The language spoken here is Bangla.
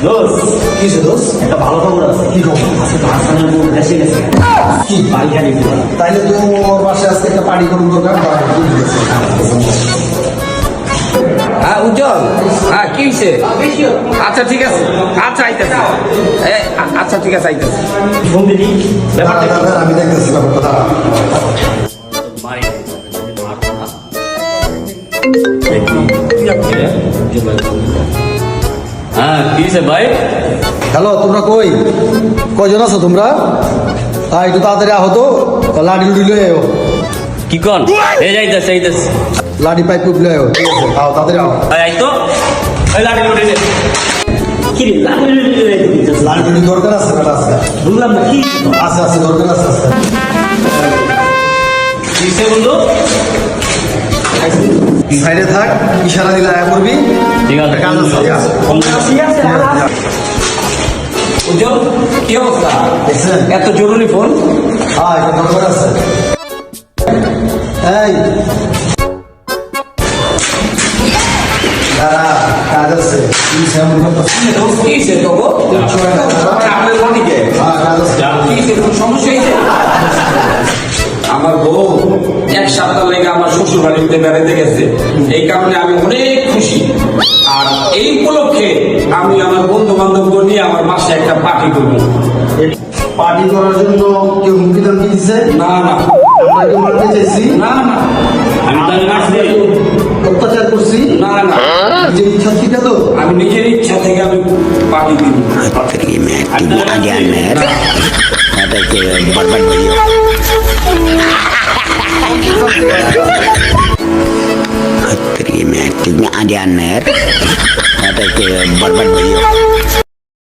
দোষ কিসে দোষ? একটা ভালো খবর আছে। কি খবর? আজকে তো হাসানের বউ ভেসে গেছে। কি? বাড়ি খালি তাইলে তো ওর পাশে আজকে একটা পার্টি করুন দরকার। হ্যাঁ উজ্জ্বল, হ্যাঁ কি হয়েছে? আচ্ছা ঠিক আছে, আচ্ছা আইতেছে, আচ্ছা ঠিক আছে আইতেছে। ফোন দিলি ব্যাপারটা কি? আমি দেখতেছি ব্যাপারটা, দাঁড়া। হ্যাঁ কি হয়েছে ভাই? হ্যালো, তোমরা কই? কয়জন আছো তোমরা? একটু তাড়াতাড়ি আহো তো, লাঠি লুটি লয়ে আও। কি কন? এই যাইতেছে যাইতেছে। লাঠি পাইপ টুপ লয়ে আও। ঠিক আছে, আও তাড়াতাড়ি আও। এই তো এই লাঠি লুটি দে। কি রে লাঠি দিতেছ? লাঠি লুটি দরকার আছে বেটা আজকে। বুঝলাম না কি আছে আছে, দরকার আছে আজকে। কি হয়েছে বন্ধু? সাইডে থাক, ইশারা দিলে আয়া করবি। ঠিক আছে কাজ আছে, ঠিক আছে। ঠিক আছে উজ্জ্বল কি অবস্থা? দেখছেন? এত জরুরি ফোন? হ্যাঁ, একটু দরকার আছে। এই দাঁড়া, কাজ আছে। কি সেমন করতেছিস? কি হয়েছে তো গো? আপনার লাঠিকে হ্যাঁ, কাজ আছে। কি হয়েছে? কোন সমস্যা হয়েছে? আমার বউ এক সপ্তাহ লেগে আমার শ্বশুর বাড়িতে বেড়াতে গেছে, এই কারণে আমি অনেক খুশি। আর এই উপলক্ষে আমি আমার বন্ধু বান্ধব নিয়ে আমার বাসায় একটা পার্টি করবো। পার্টি করার জন্য কেউ হুমকি দামকি দিছে? না না আমরা কেউ মারতে চাইছি? না না আমি তো আসছি। অত্যাচার করছি? না না নিজের ইচ্ছা ঠিক তো? আমি নিজের ইচ্ছা থেকে আমি পার্টি দিব। Terima adian ada ke barban beliau terima adian ada ke barban beliau